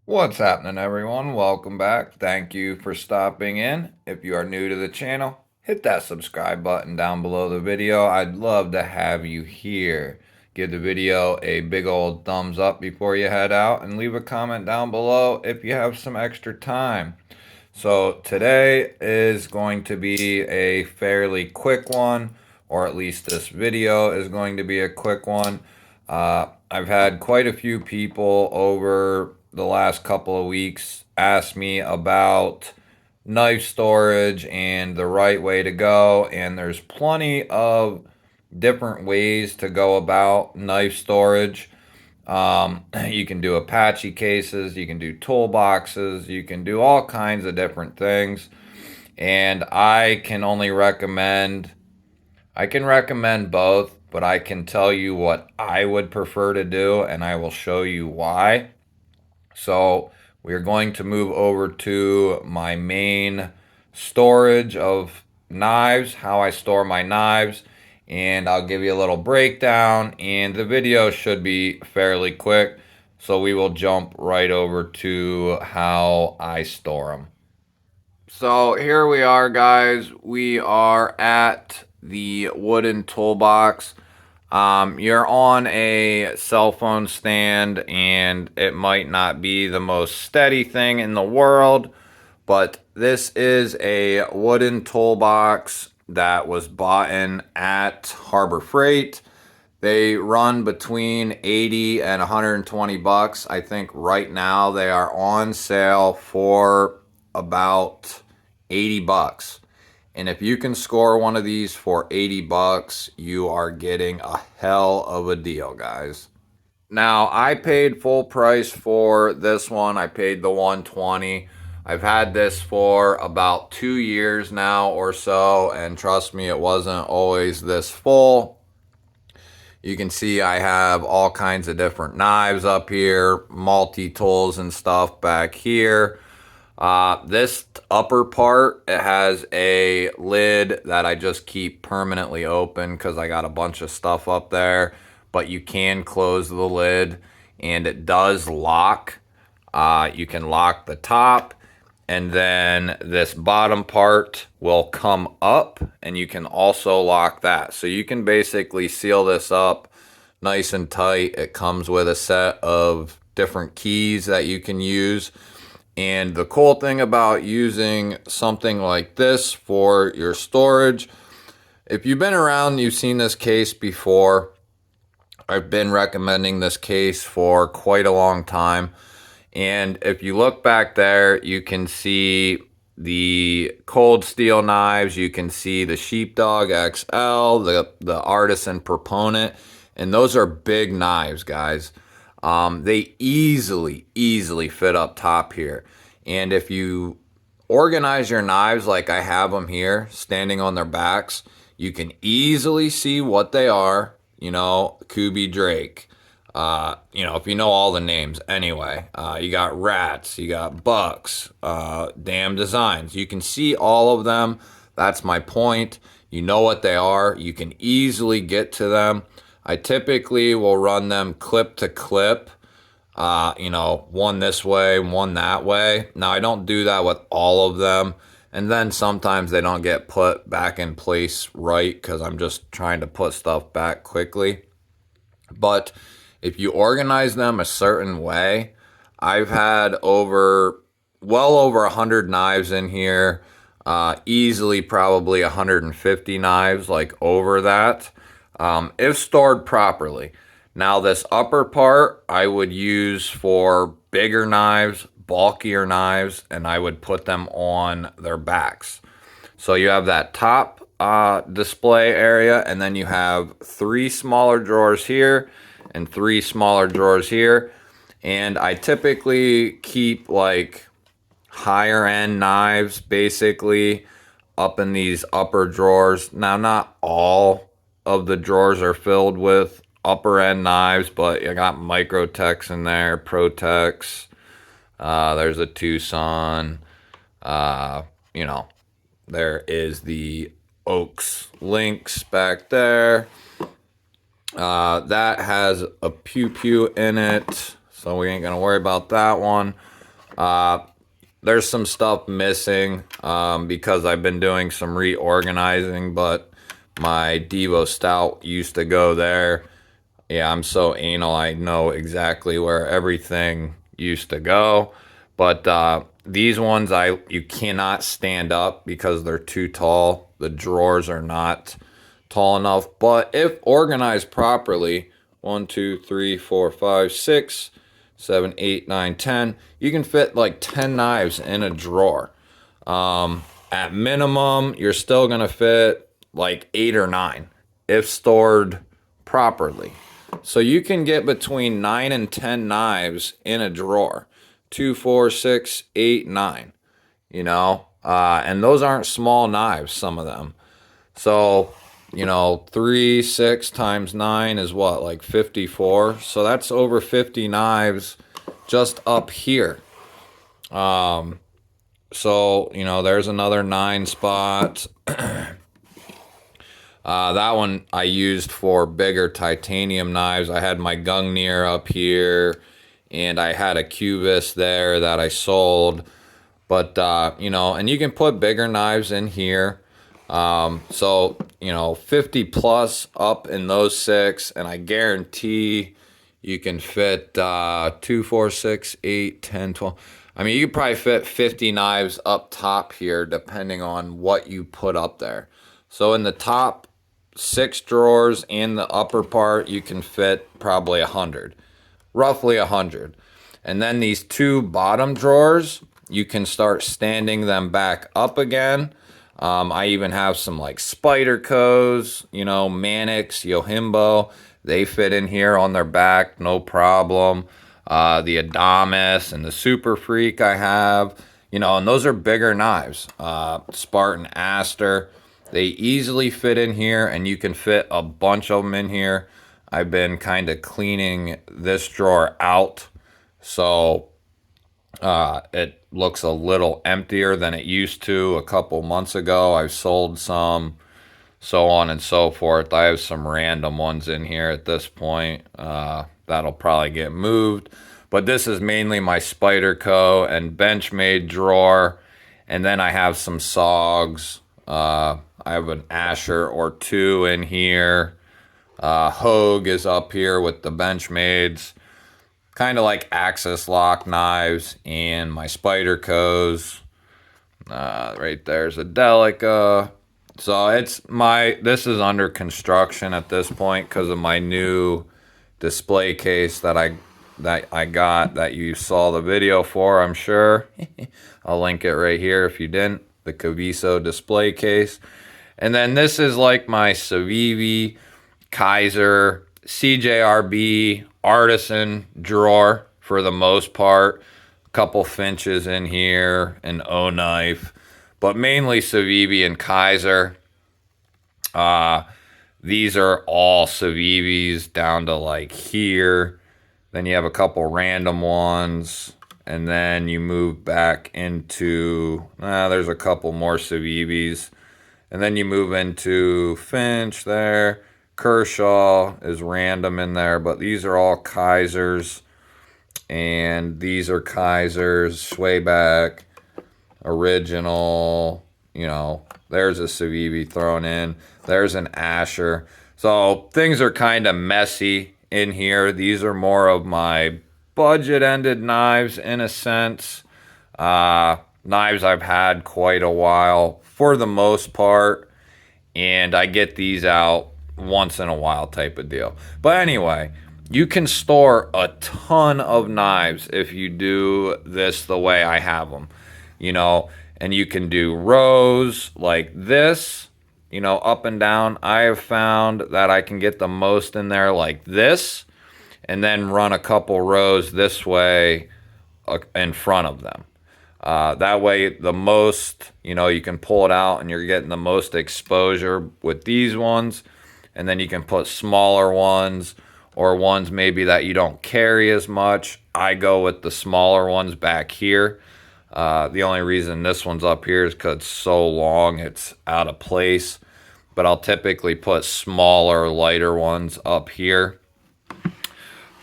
What's happening, everyone? Welcome back. Thank you for stopping in. If you are new to the channel, hit that subscribe button down below the video. I'd love to have you here. Give the video a big old thumbs up before you head out and leave a comment down below if you have some extra time. So today is going to be a fairly quick one, or at least this video is going to be a quick one. I've had quite a few people over the last couple of weeks ask me about knife storage and the right way to go, and there's plenty of different ways to go about knife storage. You can do Apache cases, you can do toolboxes, you can do all kinds of different things. And I can recommend both, but I can tell you what I would prefer to do, and I will show you why. So we're going to move over to my main storage of knives, how I store my knives, and I'll give you a little breakdown, and the video should be fairly quick. So we will jump right over to how I store them. So here we are, guys. We are at the wooden toolbox. You're on a cell phone stand, and it might not be the most steady thing in the world, but this is a wooden toolbox that was bought in at Harbor Freight. They run between 80 and 120 bucks. I think right now they are on sale for about 80 bucks. And if you can score one of these for 80 bucks, you are getting a hell of a deal, guys. Now, I paid full price for this one. I paid the 120. I've had this for about 2 years now or so, and trust me, it wasn't always this full. You can see I have all kinds of different knives up here, multi-tools and stuff back here. This upper part, it has a lid that I just keep permanently open because I got a bunch of stuff up there, but you can close the lid and it does lock. You can lock the top, and then this bottom part will come up and you can also lock that. So you can basically seal this up nice and tight. It comes with a set of different keys that you can use. And the cool thing about using something like this for your storage, if you've been around, you've seen this case before. I've been recommending this case for quite a long time. And if you look back there, you can see the cold steel knives. You can see the Sheepdog XL, the Artisan Proponent. And those are big knives, guys. They easily fit up top here. And if you organize your knives like I have them here, standing on their backs, you can easily see what they are. You know, Kubi Drake. If you know all the names anyway. You got Rats, you got Bucks, Damn Designs. You can see all of them. That's my point. You know what they are. You can easily get to them. I typically will run them clip to clip, one this way, one that way. Now, I don't do that with all of them. And then sometimes they don't get put back in place right because I'm just trying to put stuff back quickly. But if you organize them a certain way, I've had well over 100 knives in here, easily probably 150 knives, like over that. If stored properly. Now, this upper part I would use for bigger knives, bulkier knives, and I would put them on their backs. So you have that top display area, and then you have 3 smaller drawers here and 3 smaller drawers here. And I typically keep like higher end knives basically up in these upper drawers. Now, not all of the drawers are filled with upper end knives, but I got Microtex in there, Protex. There's a Tucson. There is the Oaks Lynx back there. That has a pew pew in it, so we ain't gonna worry about that one. There's some stuff missing because I've been doing some reorganizing, but my Devo Stout used to go there. Yeah, I'm so anal, I know exactly where everything used to go. But these ones, you cannot stand up because they're too tall. The drawers are not tall enough. But if organized properly, 1, 2, 3, 4, 5, 6, 7, 8, 9, 10, you can fit like 10 knives in a drawer. At minimum, you're still going to fit like 8 or 9 if stored properly. So you can get between 9 and 10 knives in a drawer. 2, 4, 6, 8, 9. You know, and those aren't small knives, some of them. So, 3, 6 times 9 is what, like 54? So that's over 50 knives just up here. So, there's another 9 spot. That one I used for bigger titanium knives. I had my Gungnir up here, and I had a Cubis there that I sold. But, and you can put bigger knives in here. So, 50 plus up in those 6, and I guarantee you can fit 2, 4, 6, 8, 10, 12. I mean, you could probably fit 50 knives up top here, depending on what you put up there. So in the top 6 drawers and the upper part, you can fit probably 100, roughly 100. And then these 2 bottom drawers, you can start standing them back up again. I even have some like Spydercos, Mannix, Yohimbo. They fit in here on their back, no problem. The Adamas and the Super Freak I have, and those are bigger knives. Spartan Aster, they easily fit in here, and you can fit a bunch of them in here. I've been kind of cleaning this drawer out, so it looks a little emptier than it used to a couple months ago. I've sold some, so on and so forth. I have some random ones in here at this point. That'll probably get moved. But this is mainly my Spyderco and Benchmade drawer. And then I have some SOGs. I have an Asher or 2 in here. Hogue is up here with the Benchmades. Kind of like Axis lock knives and my Spydercos. Right there's a Delica. So this is under construction at this point because of my new display case that I got that you saw the video for, I'm sure. I'll link it right here if you didn't. The Caviso display case. And then this is like my Civivi, Kaiser, CJRB, Artisan drawer for the most part. A couple Finches in here, an O-knife, but mainly Civivi and Kaiser. These are all Civivis down to like here. Then you have a couple random ones, and then you move back into, there's a couple more Civivis. And then you move into Finch there. Kershaw is random in there, but these are all Kaisers. And these are Kaisers, Swayback, original, there's a Civivi thrown in. There's an Asher. So things are kind of messy in here. These are more of my budget-ended knives in a sense. Knives I've had quite a while for the most part. And I get these out once in a while type of deal. But anyway, you can store a ton of knives if you do this the way I have them, and you can do rows like this, up and down. I have found that I can get the most in there like this, and then run a couple rows this way in front of them. That way, the most, you can pull it out and you're getting the most exposure with these ones. And then you can put smaller ones or ones maybe that you don't carry as much. I go with the smaller ones back here. The only reason this one's up here is because it's so long, it's out of place. But I'll typically put smaller, lighter ones up here.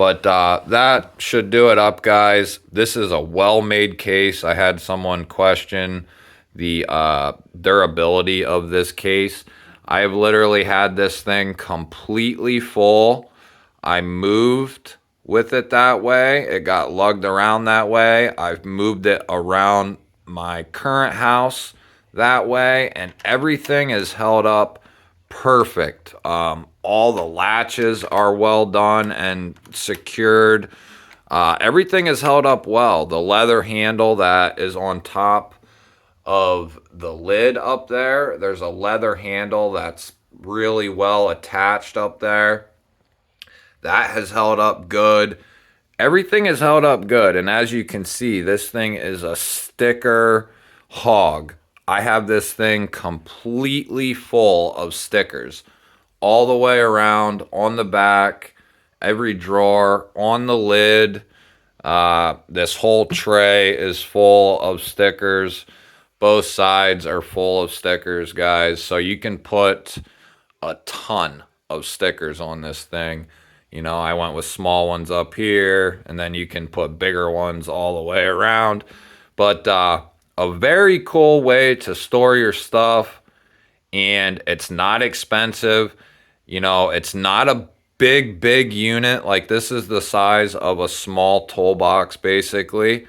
But that should do it up, guys. This is a well-made case. I had someone question the durability of this case. I have literally had this thing completely full. I moved with it that way. It got lugged around that way. I've moved it around my current house that way, and everything is held up perfect. All the latches are well done and secured. Everything is held up well. The leather handle that is on top of the lid up there, there's a leather handle that's really well attached up there. That has held up good. Everything is held up good. And as you can see, this thing is a sticker hog. I have this thing completely full of stickers all the way around, on the back, every drawer, on the lid. This whole tray is full of stickers. Both sides are full of stickers, guys. So you can put a ton of stickers on this thing. You know, I went with small ones up here, and then you can put bigger ones all the way around. But a very cool way to store your stuff, and it's not expensive. You know, it's not a big unit. Like, this is the size of a small toolbox, basically.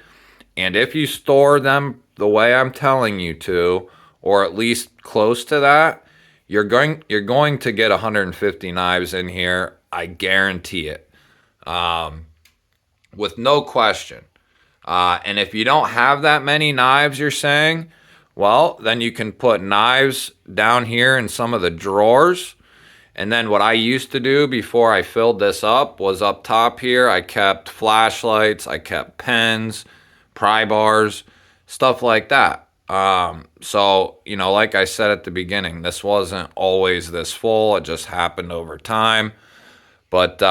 And if you store them the way I'm telling you to, or at least close to that, you're going to get 150 knives in here. I guarantee it, with no question. And if you don't have that many knives, you're saying, well, then you can put knives down here in some of the drawers. And then what I used to do before I filled this up was up top here, I kept flashlights, I kept pens, pry bars, stuff like that. So, you know, like I said at the beginning, this wasn't always this full. It just happened over time. But,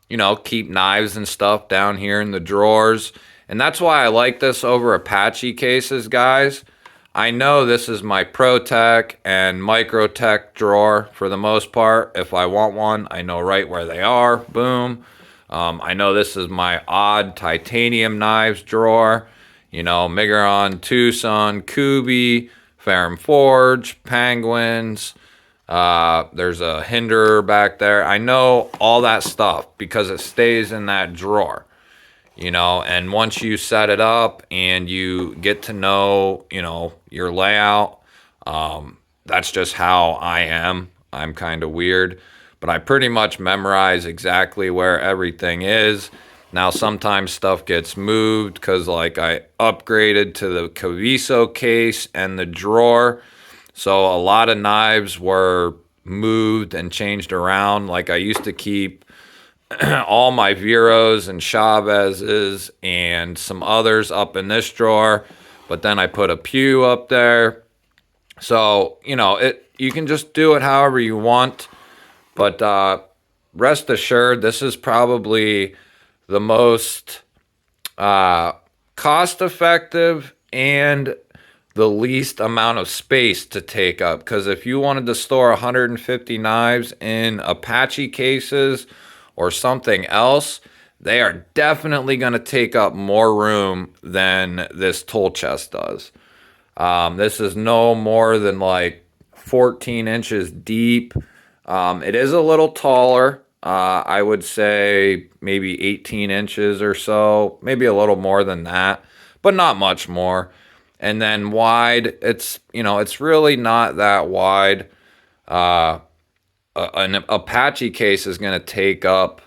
you know, keep knives and stuff down here in the drawers. And that's why I like this over Apache cases, guys. I know this is my ProTech and Microtech drawer for the most part. If I want one, I know right where they are. Boom. I know this is my odd titanium knives drawer. You know, Migron, Tucson, Kubi, Ferrum Forge, Penguins. There's a Hinderer back there. I know all that stuff because it stays in that drawer. You know, and once you set it up and you get to know, you know, your layout, that's just how I am. I'm kind of weird, but I pretty much memorize exactly where everything is. Now, sometimes stuff gets moved because, like, I upgraded to the Caviso case and the drawer. So a lot of knives were moved and changed around. Like, I used to keep all my Veros and Chavez's and some others up in this drawer, but then I put a Pew up there. So, you know, you can just do it however you want, but rest assured, this is probably the most cost-effective and the least amount of space to take up. Because if you wanted to store 150 knives in Apache cases or something else, they are definitely going to take up more room than this tool chest does. This is no more than like 14 inches deep. It is a little taller. I would say maybe 18 inches or so, maybe a little more than that, but not much more. And then wide, it's, you know, it's really not that wide. An Apache case is going to take up,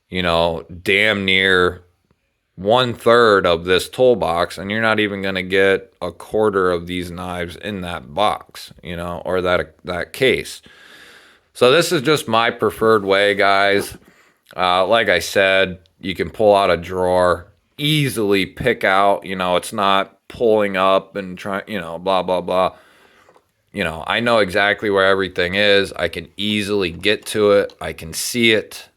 you know, damn near 1/3 of this toolbox, and you're not even going to get a quarter of these knives in that box, you know, or that case. So this is just my preferred way, guys. Like I said, you can pull out a drawer, easily pick out, you know, it's not pulling up and trying, you know, blah, blah, blah. You know, I know exactly where everything is. I can easily get to it. I can see it,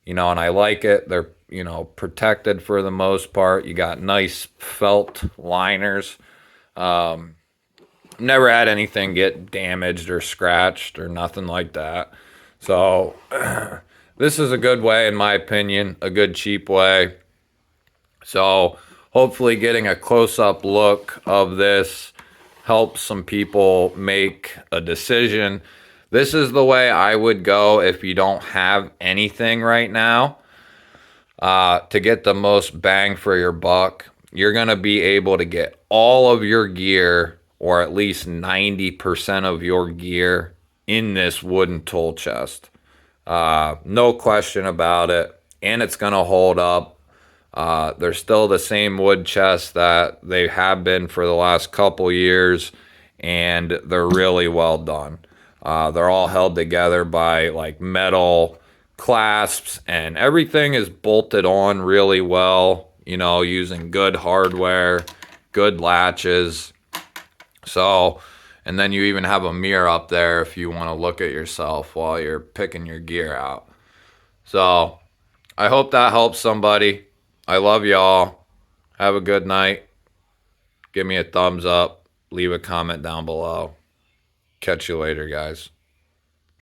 you know, and I like it. They're, you know, protected for the most part. You got nice felt liners. Never had anything get damaged or scratched or nothing like that. So this is a good way, in my opinion, a good cheap way. So hopefully getting a close-up look of this helps some people make a decision. This is the way I would go if you don't have anything right now. To get the most bang for your buck, you're going to be able to get all of your gear, or at least 90% of your gear, in this wooden tool chest. No question about it. And it's going to hold up. They're still the same wood chests that they have been for the last couple years, and they're really well done. They're all held together by like metal clasps, and everything is bolted on really well, you know, using good hardware, good latches. So, and then you even have a mirror up there if you want to look at yourself while you're picking your gear out. So, I hope that helps somebody. I love y'all. Have a good night. Give me a thumbs up. Leave a comment down below. Catch you later, guys.